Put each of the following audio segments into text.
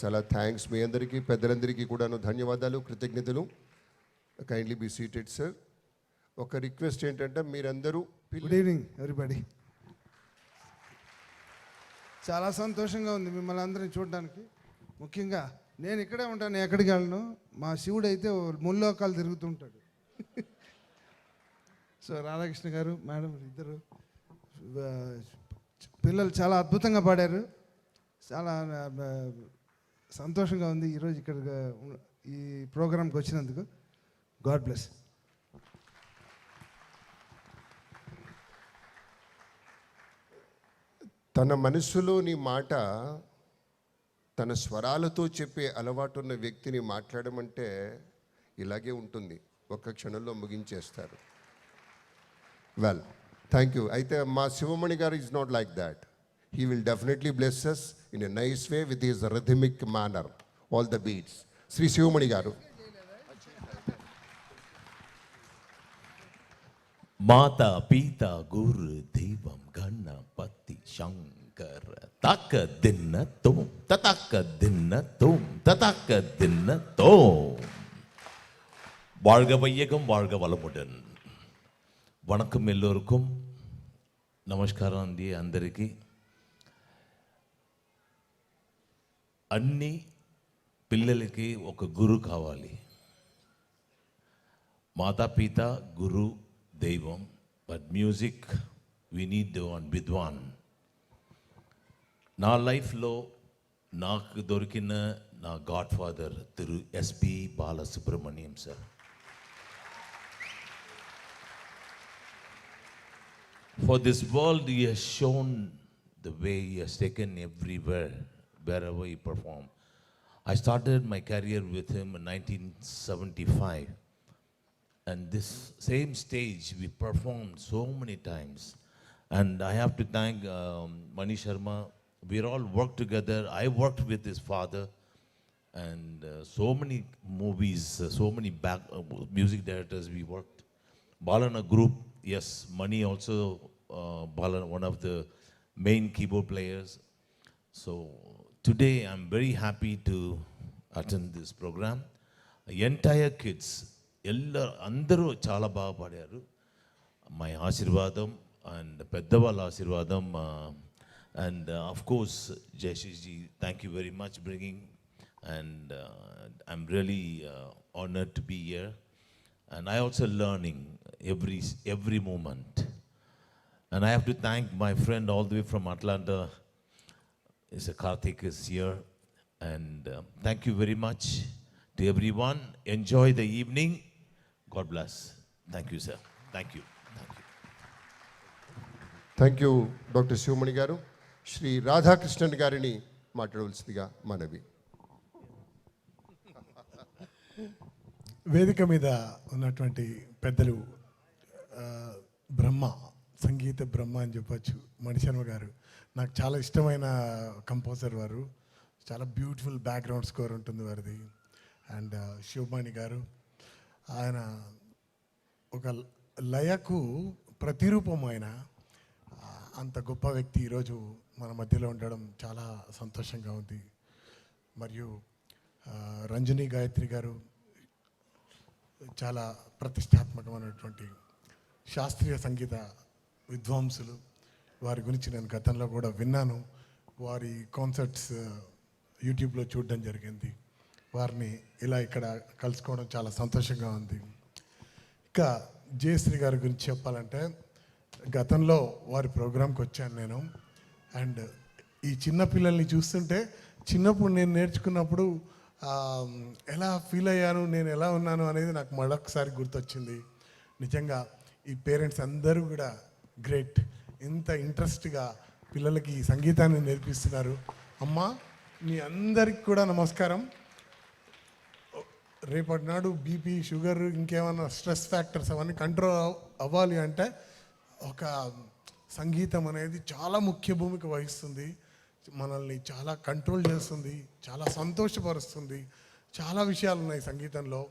చాలా థ్యాంక్స్ మీ అందరికీ, పెద్దలందరికీ కూడాను ధన్యవాదాలు, కృతజ్ఞతలు. Kindly be seated sir. ఒక రిక్వెస్ట్ ఏంటంటే మీరందరూ గుడ్ ఈవినింగ్ ఎవ్రీబడి. చాలా సంతోషంగా ఉంది మిమ్మల్ని అందరినీ చూడడానికి. ముఖ్యంగా నేను ఇక్కడే ఉంటాను, ఎక్కడికి వెళ్ళను. మా శివుడు అయితే ముల్లోకాలు తిరుగుతుంటాడు. సో రాధాకృష్ణ గారు, మేడం ఇద్దరు పిల్లలు చాలా అద్భుతంగా పాడారు. చాలా సంతోషంగా ఉంది ఈరోజు ఇక్కడ ఈ ప్రోగ్రాంకి వచ్చినందుకు. God bless. తన మనసులోని మాట తన స్వరాలతో చెప్పే అలవాటున్న వ్యక్తిని మాట్లాడమంటే ఇలాగే ఉంటుంది, ఒక్క క్షణంలో ముగించేస్తారు. Well, thank you. అయితే మా శివమణి గారు is not like that. He will definitely bless us in a nice way with his rhythmic manner, all the beats. Sri Shivamani garu. Mata Pita Guru Devam Ganapati Shankara Taka Dinna Tom Tataka Dinna Tom Tataka Dinna Tom. வாழ்க வையகம் வாழ்க வளமுடன். வணக்கம் எல்லோருக்கும். நமஸ்காரம் అండి అందరికీ. అన్ని పిల్లలకి ఒక గురు కావాలి. మాతాపిత గురు దైవం, but music we need one విద్వాన్. నా లైఫ్లో నాకు దొరికిన నా god father Thiru SP Balasubrahmanyam sir. For this world he has shown the way he has taken everywhere, wherever he performed. I started my career with him in 1975, and this same stage we performed so many times. And I have to thank Mani Sharma. We all worked together. I worked with his father, and so many movies, so many music directors we worked. Balana group, yes, Mani also, Balana, one of the main keyboard players. So today I'm very happy to attend this program. Entire kids, andaru chala baga padaru. My ఆశీర్వాదం and పెద్దవాళ్ళ ఆశీర్వాదం, and of course Jashish ji, thank you very much bringing, and I'm really honored to be here, and I also learning every moment. And I have to thank my friend all the way from Atlanta, Karthik is here, and thank you very much to everyone. Enjoy the evening. God bless. Thank you, sir. Thank you. Thank you. Thank you, Dr. Shivamani garu. Shri Radhakrishnan garini మాట్లాడవలసిందిగా మనవి. వేదిక మీద ఉన్నటువంటి పెద్దలు, బ్రహ్మ, సంగీత బ్రహ్మ అని చెప్పచ్చు, మణిశర్మ గారు. నాకు చాలా ఇష్టమైన కంపోజర్ వారు. చాలా బ్యూటిఫుల్ బ్యాక్గ్రౌండ్ స్కోర్ ఉంటుంది వారిది. అండ్ శివమణి గారు, ఆయన ఒక లయకు ప్రతిరూపం. ఆయన అంత గొప్ప వ్యక్తి ఈరోజు మన మధ్యలో ఉండడం చాలా సంతోషంగా ఉంది. మరియు రంజని గాయత్రి గారు చాలా ప్రతిష్టాత్మకమైనటువంటి శాస్త్రీయ సంగీత విద్వాంసులు. వారి గురించి నేను గతంలో కూడా విన్నాను. వారి కాన్సర్ట్స్ యూట్యూబ్లో చూడడం జరిగింది. వారిని ఇలా ఇక్కడ కలుసుకోవడం చాలా సంతోషంగా ఉంది. ఇక జయశ్రీ గారి గురించి చెప్పాలంటే, గతంలో వారి ప్రోగ్రాంకి వచ్చాను నేను. అండ్ ఈ చిన్న పిల్లల్ని చూస్తుంటే, చిన్నప్పుడు నేను నేర్చుకున్నప్పుడు ఎలా ఫీల్ అయ్యాను, నేను ఎలా ఉన్నాను అనేది నాకు మరొకసారి గుర్తొచ్చింది. నిజంగా ఈ పేరెంట్స్ అందరూ కూడా గ్రేట్. ఇంత ఇంట్రెస్ట్గా పిల్లలకి ఈ సంగీతాన్ని నేర్పిస్తున్నారు. అమ్మా, మీ అందరికి కూడా నమస్కారం. రేపటి నాడు బీపీ, షుగర్, ఇంకేమైనా స్ట్రెస్ ఫ్యాక్టర్స్ అవన్నీ కంట్రోల్ అవ్వాలి అంటే ఒక సంగీతం అనేది చాలా ముఖ్య భూమిక వహిస్తుంది. మనల్ని చాలా కంట్రోల్ చేస్తుంది, చాలా సంతోషపరుస్తుంది. చాలా విషయాలు ఉన్నాయి సంగీతంలో.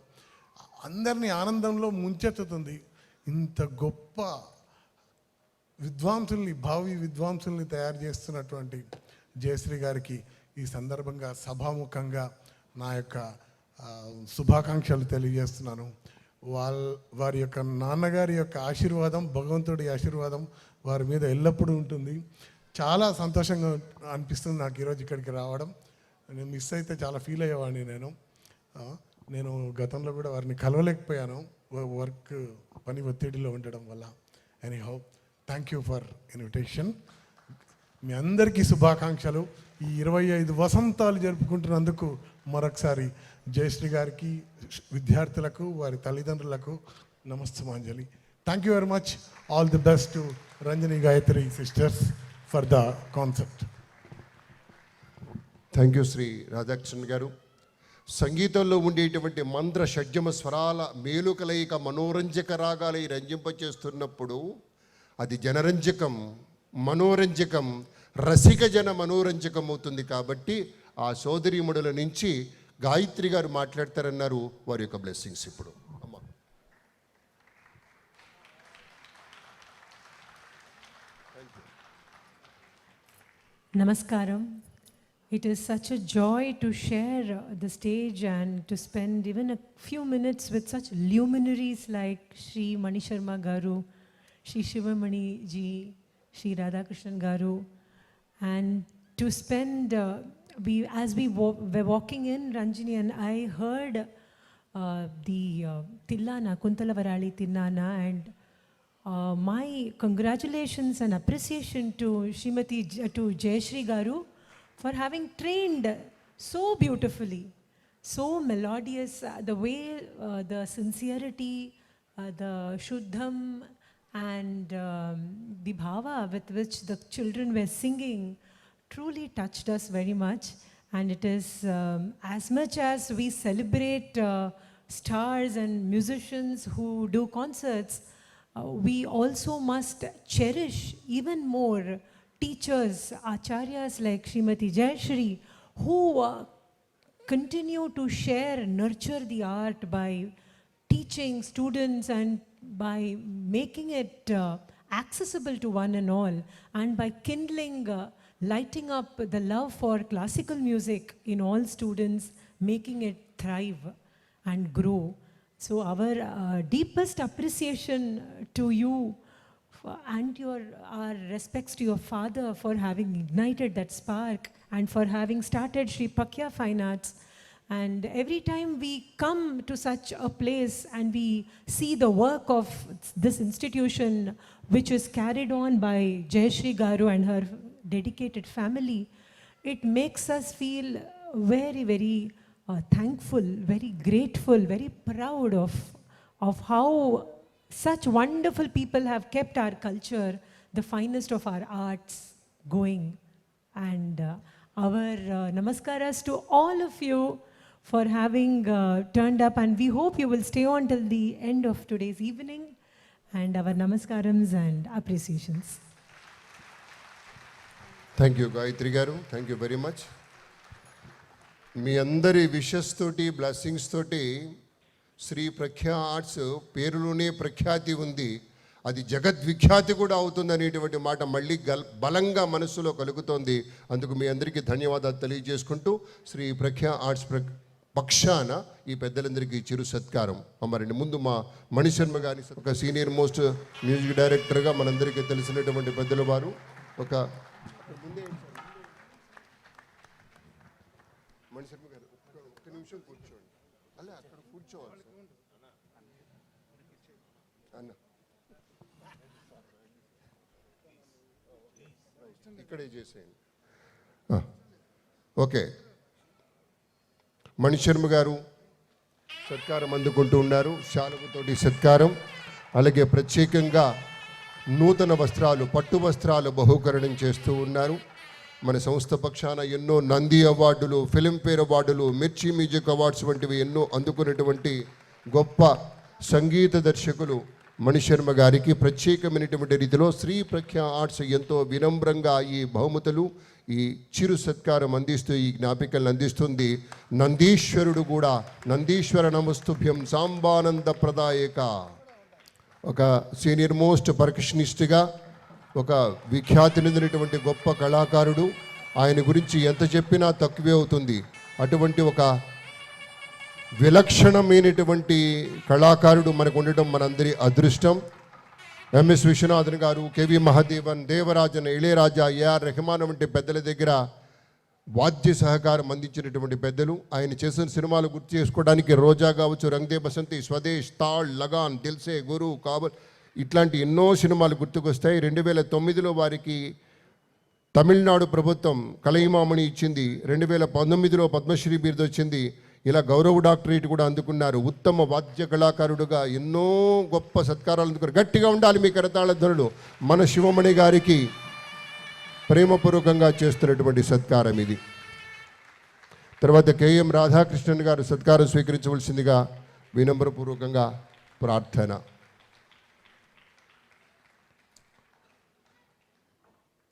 అందరినీ ఆనందంలో ముంచెత్తుతుంది. ఇంత గొప్ప విద్వాంసుల్ని, భావి విద్వాంసుల్ని తయారు చేస్తున్నటువంటి జయశ్రీ గారికి ఈ సందర్భంగా సభాముఖంగా నా యొక్క శుభాకాంక్షలు తెలియజేస్తున్నాను. వారి యొక్క నాన్నగారి యొక్క ఆశీర్వాదం, భగవంతుడి ఆశీర్వాదం వారి మీద ఎల్లప్పుడూ ఉంటుంది. చాలా సంతోషంగా అనిపిస్తుంది నాకు ఈరోజు ఇక్కడికి రావడం. నేను మిస్ అయితే చాలా ఫీల్ అయ్యేవాడిని. నేను గతంలో కూడా వారిని కలవలేకపోయాను, వర్క్ పని ఒత్తిడిలో ఉండడం వల్ల. Anyhow, thank you for invitation. మీ అందరికీ శుభాకాంక్షలు. ఈ 25 వసంతాలు జరుపుకుంటున్నందుకు మరొకసారి జయశ్రీ గారికి, విద్యార్థులకు, వారి తల్లిదండ్రులకు నమస్తమాంజలి. Thank you very much. All the best to Ranjani Gayatri sisters for the concept. Thank you Shri Radhakrishna గారు. సంగీతంలో ఉండేటువంటి మంద్ర షడ్జమ స్వరాల మేలుకలయిక మనోరంజక రాగాలై రంజింపచేస్తున్నప్పుడు అది జనరంజకం, మనోరంజకం, రసిక జన మనోరంజకం అవుతుంది. కాబట్టి ఆ సోదరీమణుల నుంచి గాయత్రి గారు మాట్లాడతారన్నారు. వారి యొక్క బ్లెస్సింగ్స్ ఇప్పుడు. అమ్మ. Namaskaram. It is such a joy to share the stage and to spend even a few minutes with such luminaries like Shri Mani Sharma Garu, Shri Shivamani Ji, Shri Radhakrishnan Garu, and to spend, as we were walking in, Ranjini and I heard the Tillana, Kuntala Varali Tinnana, and my congratulations and appreciation to to Jayashri Garu for having trained so beautifully, so melodious, the way, the sincerity, the shuddham and the bhava with which the children were singing truly touched us very much. And it is as much as we celebrate stars and musicians who do concerts, we also must cherish even more teachers, acharyas like Srimati Jayashri, who continue to share, nurture the art by teaching students and by making it accessible to one and all, and by kindling, lighting up the love for classical music in all students, making it thrive and grow. So our deepest appreciation to you and our respects to your father for having ignited that spark and for having started Sri Pakya Fine Arts. And every time we come to such a place and we see the work of this institution, which is carried on by Jayashri Garu and her dedicated family, it makes us feel very, very thankful, very grateful, very proud of how such wonderful people have kept our culture, the finest of our arts, going. And our namaskaras to all of you for having turned up, and we hope you will stay on till the end of today's evening, and our namaskarams and appreciations. Thank you Gayatri గారు. Thank you very much. మీ అందరి wishes తోటి, blessings తోటి Shri Prakhya arts పేరులోనే ప్రఖ్యాతి ఉంది, అది జగద్విఖ్యాతి కూడా అవుతుంది అనేటువంటి మాట మళ్ళీ బలంగా మనస్సులో కలుగుతోంది. అందుకు మీ అందరికీ ధన్యవాదాలు తెలియజేసుకుంటూ శ్రీ ప్రఖ్యా ఆర్ట్స్ పక్షాన ఈ పెద్దలందరికీ చిరు సత్కారం. మరండి ముందు మా మణిశర్మ గారి ఒక సీనియర్ మోస్ట్ మ్యూజిక్ డైరెక్టర్గా మనందరికీ తెలిసినటువంటి పెద్దల వారు ఒక మణిశర్మ గారు ఒక్క నిమిషం కూర్చోండి. అలా అక్కడ కూర్చోవాలి అన్న, ఇక్కడే చేసేయండి. ఓకే, మణిశర్మ గారు సత్కారం అందుకుంటూ ఉన్నారు. శాలువతోటి సత్కారం, అలాగే ప్రత్యేకంగా నూతన వస్త్రాలు, పట్టు వస్త్రాలు బహూకరణం చేస్తూ ఉన్నారు. మన సంస్థ పక్షాన ఎన్నో నంది అవార్డులు, ఫిలింఫేర్ అవార్డులు, మిర్చి మ్యూజిక్ అవార్డ్స్ వంటివి ఎన్నో అందుకున్నటువంటి గొప్ప సంగీత దర్శకులు మణిశర్మ గారికి ప్రత్యేకమైనటువంటి రీతిలో శ్రీ ప్రఖ్యా ఆర్ట్స్ ఎంతో వినమ్రంగా ఈ బహుమతులు, ఈ చిరు సత్కారం అందిస్తూ ఈ జ్ఞాపికలను అందిస్తుంది. నందీశ్వరుడు కూడా, నందీశ్వర నమస్తుభ్యం సాంబానంద ప్రదాయక, ఒక సీనియర్ మోస్ట్ పర్కషనిస్ట్గా, ఒక విఖ్యాతి నిందినటువంటి గొప్ప కళాకారుడు, ఆయన గురించి ఎంత చెప్పినా తక్కువే అవుతుంది. అటువంటి ఒక విలక్షణమైనటువంటి కళాకారుడు మనకు ఉండటం మనందరి అదృష్టం. ఎంఎస్ విశ్వనాథన్ గారు, కేవి మహాదేవన్, దేవరాజన్, ఇళయరాజా, ఏఆర్ రెహమాన్ వంటి పెద్దల దగ్గర వాద్య సహకారం అందించినటువంటి పెద్దలు. ఆయన చేసిన సినిమాలు గుర్తు చేసుకోవడానికి రోజా కావచ్చు, రంగ్ they Basanti, Swades, తాళ్, Lagaan, దిల్సే, Guru, cabal ఇట్లాంటి ఎన్నో సినిమాలు గుర్తుకొస్తాయి. 2009లో వారికి తమిళనాడు ప్రభుత్వం కలయిమామణి ఇచ్చింది. 2019లో పద్మశ్రీ బిరుదు వచ్చింది. ఇలా గౌరవ డాక్టరేట్ కూడా అందుకున్నారు. ఉత్తమ వాద్య కళాకారుడుగా ఎన్నో గొప్ప సత్కారాలు అందుకున్నారు. గట్టిగా ఉండాలి మీ కరతాళ ధ్వనులు. మన శివమణి గారికి ప్రేమపూర్వకంగా చేస్తున్నటువంటి సత్కారం ఇది. తర్వాత కేఎం రాధాకృష్ణన్ గారు సత్కారం స్వీకరించవలసిందిగా వినమ్రపూర్వకంగా ప్రార్థన.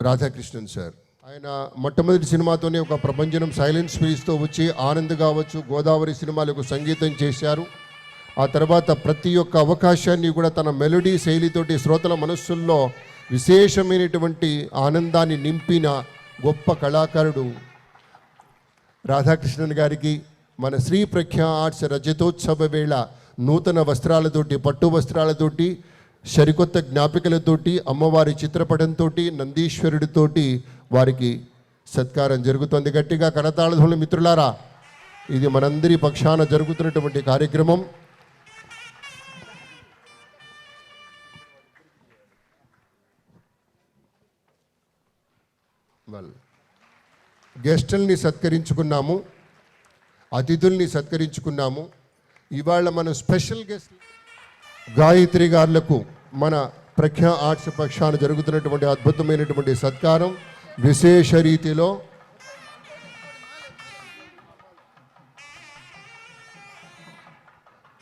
రాధాకృష్ణన్ సార్, ఆయన మొట్టమొదటి సినిమాతోనే ఒక ప్రభంజనం సైలెన్స్ స్పీచ్తో వచ్చి ఆనంద్ కావచ్చు, గోదావరి సినిమాలకు సంగీతం చేశారు. ఆ తర్వాత ప్రతి ఒక్క అవకాశాన్ని కూడా తన మెలోడీ శైలితోటి శ్రోతల మనస్సుల్లో విశేషమైనటువంటి ఆనందాన్ని నింపిన గొప్ప కళాకారుడు రాధాకృష్ణన్ గారికి మన శ్రీ ప్రఖ్యా ఆర్ట్స్ రజతోత్సవ వేళ నూతన వస్త్రాలతోటి, పట్టు వస్త్రాలతోటి, సరికొత్త జ్ఞాపికలతోటి, అమ్మవారి చిత్రపటంతో, నందీశ్వరుడితోటి వారికి సత్కారం జరుగుతుంది. గట్టిగా కరతాళధ్వనులు మిత్రులారా. ఇది మనందరి పక్షాన జరుగుతున్నటువంటి కార్యక్రమం. గెస్టుల్ని సత్కరించుకున్నాము, అతిథుల్ని సత్కరించుకున్నాము. ఇవాళ మన స్పెషల్ గెస్ట్ గాయత్రి గారులకు మన ప్రఖ్యా ఆర్ట్స్ పక్షాన జరుగుతున్నటువంటి అద్భుతమైనటువంటి సత్కారం విశేష రీతిలో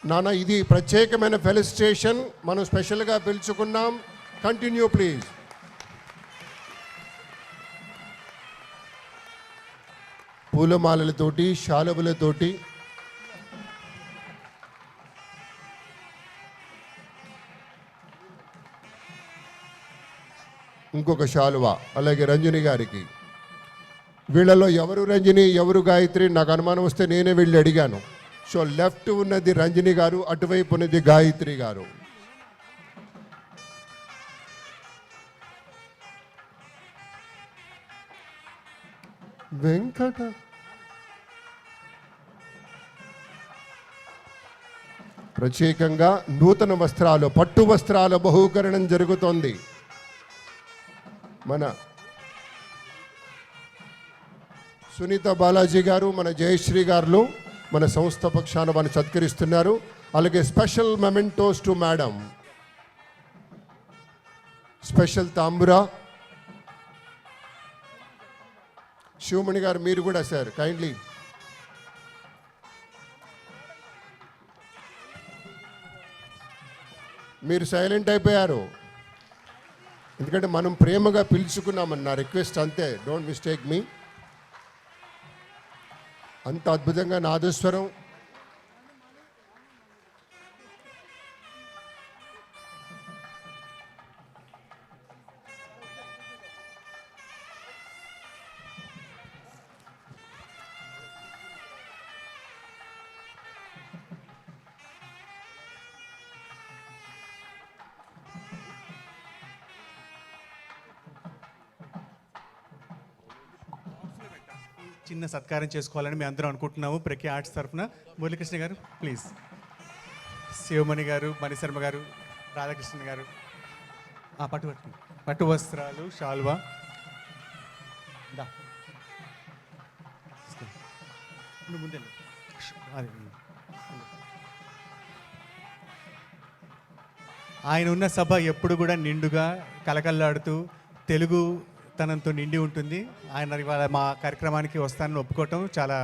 నాన్న ఇది ప్రత్యేకమైన ఫెలిసిటేషన్ మనం స్పెషల్గా పిలుచుకున్నాం. Continue please. పూలమాలలతోటి, శాలువలతోటి ఇంకొక శాలువ, అలాగే రంజని గారికి. వీళ్ళలో ఎవరు రంజని ఎవరు గాయత్రి నాకు అనుమానం వస్తే నేనే వెళ్ళి అడిగాను. సో లెఫ్ట్ ఉన్నది రంజని గారు, అటువైపు ఉన్నది గాయత్రి గారు. వెంకట ప్రత్యేకంగా నూతన వస్త్రాలు, పట్టు వస్త్రాల బహూకరణం జరుగుతోంది. మన సునీత బాలాజీ గారు, మన జయశ్రీ గారు మన సంస్థ పక్షాన వారిని సత్కరిస్తున్నారు. అలాగే special mementos to madam, special tambura. Sivamani గారు మీరు కూడా సార్ కైండ్లీ. మీరు సైలెంట్ అయిపోయారు, ఎందుకంటే మనం ప్రేమగా పిలుచుకున్నామన్న రిక్వెస్ట్ అంతే. డోంట్ మిస్టేక్ మీ. అంత అద్భుతంగా నాదస్వరం. చిన్న సత్కారం చేసుకోవాలని మేము అందరం అనుకుంటున్నాము ప్రఖ్యా ఆర్ట్స్ తరఫున. మురళీకృష్ణ గారు ప్లీజ్. శివమణి గారు, మణిశర్మ గారు, రాధాకృష్ణ గారు పట్టు వస్త్రాలు, శాల్వా. ముందే ఆయన ఉన్న సభ ఎప్పుడు కూడా నిండుగా కలకల్లాడుతూ తెలుగు తనంతో నిండి ఉంటుంది. ఆయన ఇవాళ మా కార్యక్రమానికి వస్తానని ఒప్పుకోవటం చాలా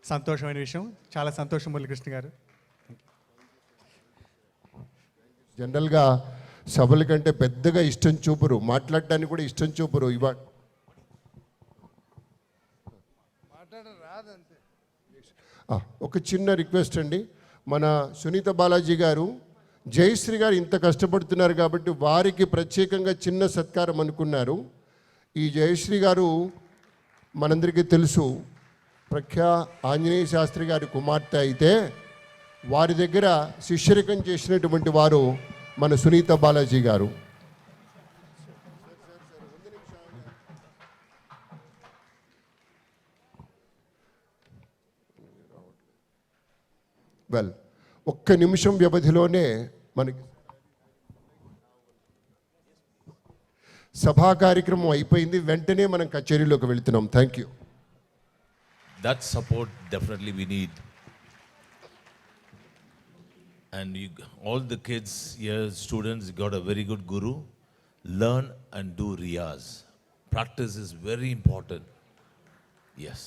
సంతోషమైన విషయం. చాలా సంతోషం మురళీకృష్ణ గారు. జనరల్గా సభల కంటే పెద్దగా ఇష్టం చూపరు, మాట్లాడడానికి కూడా ఇష్టం చూపరు. ఇవాళ ఒక చిన్న రిక్వెస్ట్ అండి. మన సునీత బాలాజీ గారు, జయశ్రీ గారు ఇంత కష్టపడుతున్నారు కాబట్టి వారికి ప్రత్యేకంగా చిన్న సత్కారం అనుకున్నారు. ఈ జయశ్రీ గారు మనందరికీ తెలుసు, ప్రఖ్యా ఆంజనేయ శాస్త్రి గారి కుమార్తె అయితే వారి దగ్గర శిష్యరికం చేసినటువంటి వారు మన సునీత బాలాజీ గారు. వెల్, ఒక్క నిమిషం వ్యవధిలోనే మనకి సభా కార్యక్రమం అయిపోయింది. వెంటనే మనం కచేరీలోకి వెళ్తున్నాం. Thank you. That support definitely we need. And you, all the kids here, students, got a very good guru. Learn and do riyaz. Practice is very important. Yes.